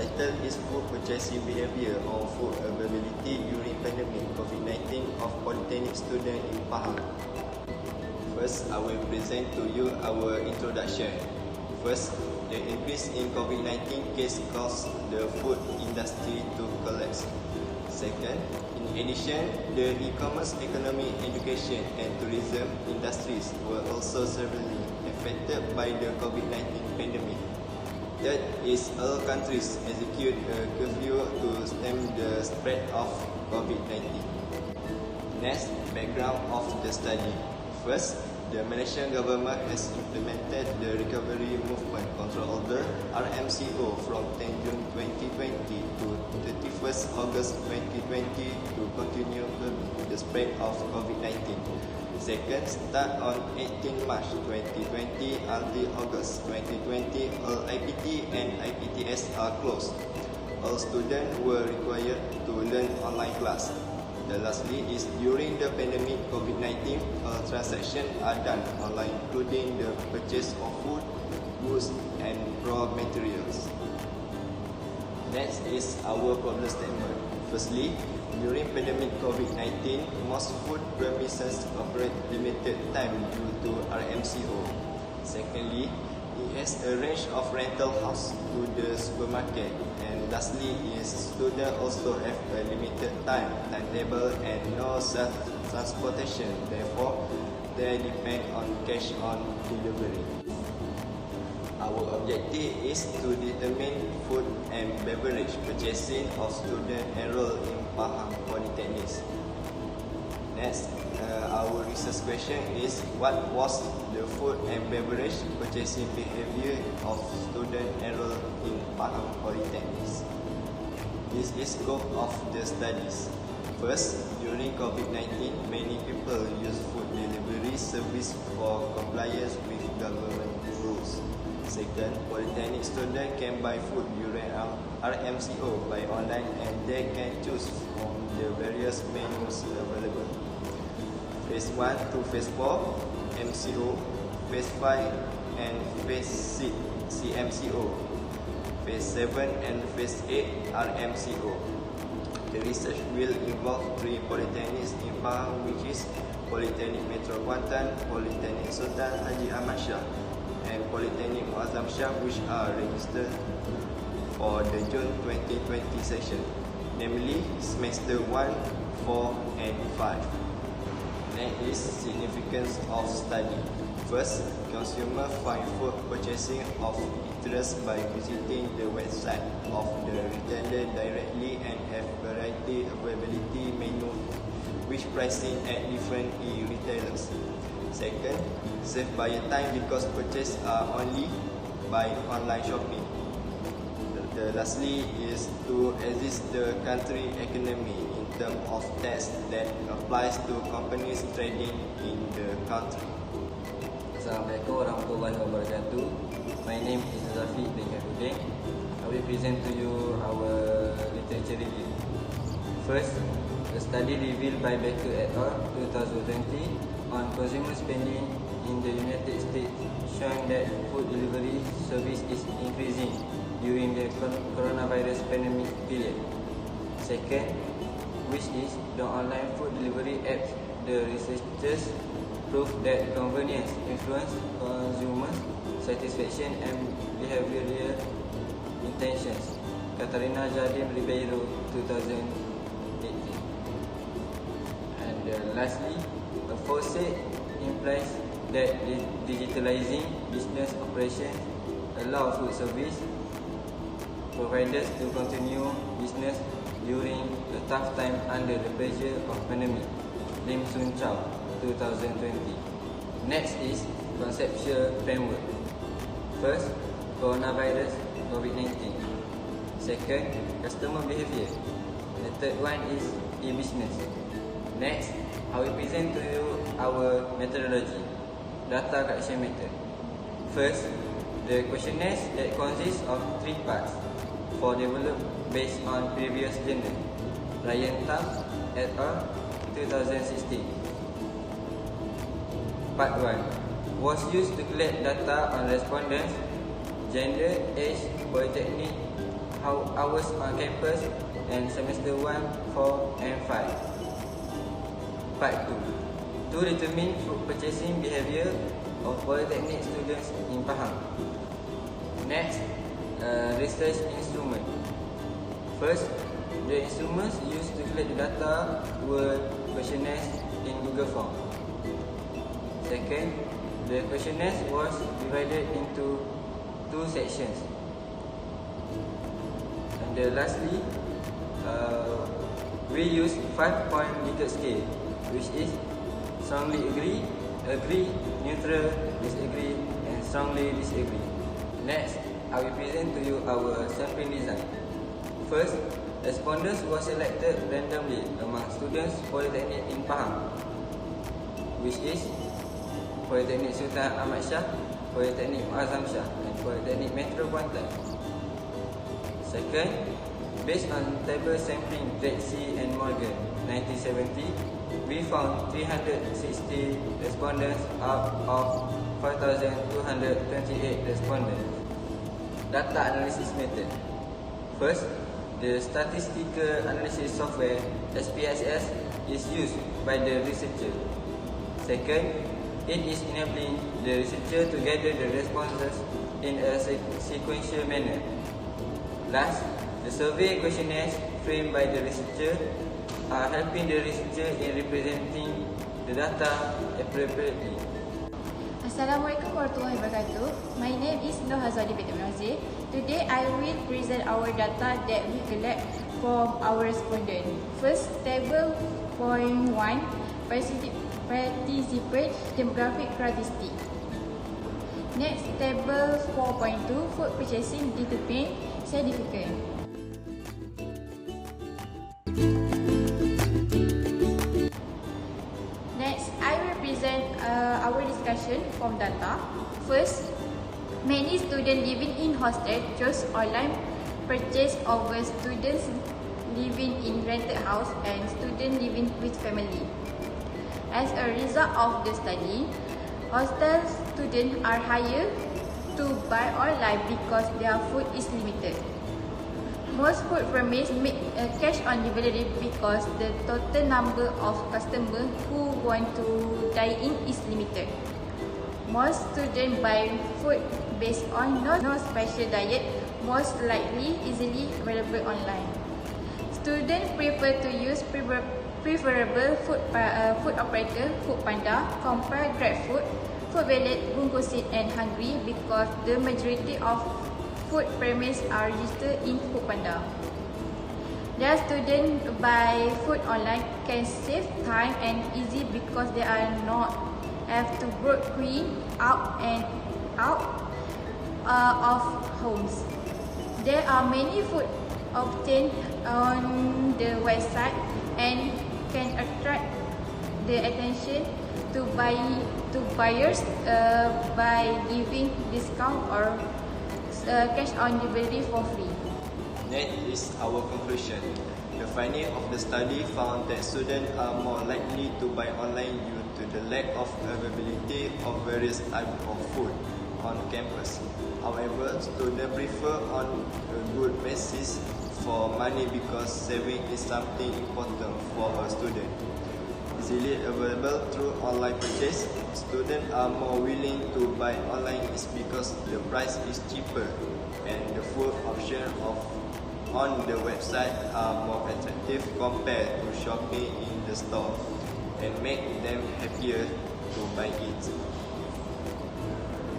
title is Food Purchasing Behavior or Food Availability During Pandemic COVID-19 of Polytechnic Student in Pahang. First, I will present to you our introduction. First, the increase in COVID-19 case caused the food industry to collapse. Second, in addition, the e-commerce economy, education and tourism industries were also severely affected by the COVID-19 pandemic. Third is all countries execute a curfew to stem the spread of COVID-19. Next, background of the study. First, the Malaysian government has implemented the Recovery Movement Control Order (RMCO) from 10 June 2020 to 31st August 2020 to continue the spread of COVID-19. Second, start on 18 March 2020 until August 2020, all IPT and IPTS are closed. All students were required to learn online class. The lastly is during the pandemic COVID-19, all transactions are done online, including the purchase of food, goods, and raw materials. Next is our problem statement. Firstly, during pandemic COVID-19, most food premises operate limited time due to RMCO. Secondly, it has a range of rental house to the supermarket. And lastly, students also have a limited timetable and no self-transportation. Therefore, they depend on cash on delivery. Our objective is to determine food and beverage purchasing of students enrolled in Pahang Polytechnics. Next, our research question is what was the food and beverage purchasing behavior of students enrolled in Pahang Polytechnics? This is scope of the studies. First, during COVID-19, many people use food delivery service for compliance with government rules. Second, Polytechnic students can buy food during RMCO by online and they can choose from the various menus available. Phase 1 to Phase 4, MCO, Phase 5 and Phase 6, CMCO, Phase 7 and Phase 8, RMCO. The research will involve 3 polytechnics in Pahang, which is Polytechnic Metro Kuantan, Polytechnic Sultan Haji Ahmad Shah, and Polytechnic Muazzam Shah, which are registered for the June 2020 session, namely semester 1, 4 and 5. Next is significance of study. First, consumer find food purchasing of interest by visiting the website of the retailer directly and have variety availability menu which pricing at different e-retailers. Second, save buyer time because purchase are only by online shopping. The lastly is to assist the country economy in terms of tax that applies to companies trading in the country. Assalamualaikum warahmatullahi wabarakatuh. My name is Zafi bin Khairuddin. I will present to you our literature review. First, the study revealed by Becker et al. 2020 on consumer spending in the United States showing that food delivery service is increasing during the coronavirus pandemic period. Second, which is the online food delivery apps. The researchers prove that convenience influence consumer satisfaction and behavioral intentions. Katarina Jardim Ribeiro, 2018. And lastly, a foresight implies that digitalizing business operations allow food service providers to continue business during a tough time under the pressure of pandemic. Lim Sun Chow, 2020. Next is conceptual framework. First, coronavirus COVID-19. Second, customer behavior. The third one is e-business. Next, I will present to you our methodology, data collection method. First, the questionnaires that consists of 3 parts for developed based on previous journal. Ryan Tam et al. 2016. Part 1 was used to collect data on respondents, gender, age, polytechnic, hours on campus and semester 1, 4 and 5. Part 2. To determine food purchasing behavior of polytechnic students in Pahang. Next, research instrument. First, the instruments used to collect the data were questionnaires in Google Form. Second, the questionnaires was divided into 2 sections. And lastly, we use 5-point Likert scale, which is strongly agree, agree, neutral, disagree, and strongly disagree. Next, I will present to you our sampling design. First, respondents were selected randomly among students Polytechnic in Pahang, which is Polytechnic Sultan Ahmad Shah, Polytechnic Muazzam Shah, and Polytechnic Metro Kuantan. Second, based on table sampling Drake C and Morgan 1970, we found 360 respondents out of 5,228 respondents. Data analysis method. First, the statistical analysis software SPSS is used by the researcher. Second, it is enabling the researcher to gather the responses in a sequential manner. Last, the survey questionnaires framed by the researcher are helping the researcher in representing the data appropriately. Assalamualaikum warahmatullahi wabarakatuh. My name is Nur Hazali Binti Nazir. Today I will present our data that we collect from our respondent. First, table point 1, participant demographic characteristic. Next, table 4.2, food purchasing determined significant. Next, I will present our discussion from data. First, many students living in hostel chose online purchase over students living in rented house and students living with family. As a result of the study, hostel students are higher to buy online because their food is limited. Most food firms make cash on delivery because the total number of customers who want to dine in is limited. Most students buy food based on no special diet, most likely easily available online. Students prefer to use preferable food operator Foodpanda, compare GrabFood, Foodvalet, Bungkusit and Hungry because the majority of food premise are registered in Foodpanda. Their students buy food online can save time and easy because they are not have to go clean out of homes. There are many food obtained on the website and can attract the attention to buyers by giving discount or cash on delivery for free. Next is our conclusion. The finding of the study found that students are more likely to buy online due to the lack of availability of various types of food on campus. However, students prefer on a good basis for money because saving is something important for a student. Easily available through online purchase, students are more willing to buy online is because the price is cheaper and the food options on the website are more attractive compared to shopping in the store and make them happier to buy it.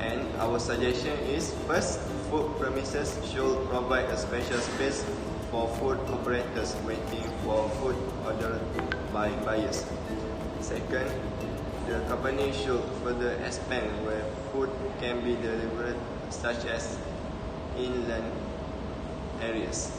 And our suggestion is, first, food premises should provide a special space for food operators waiting for food ordered by buyers. Second, the company should further expand where food can be delivered, such as inland areas.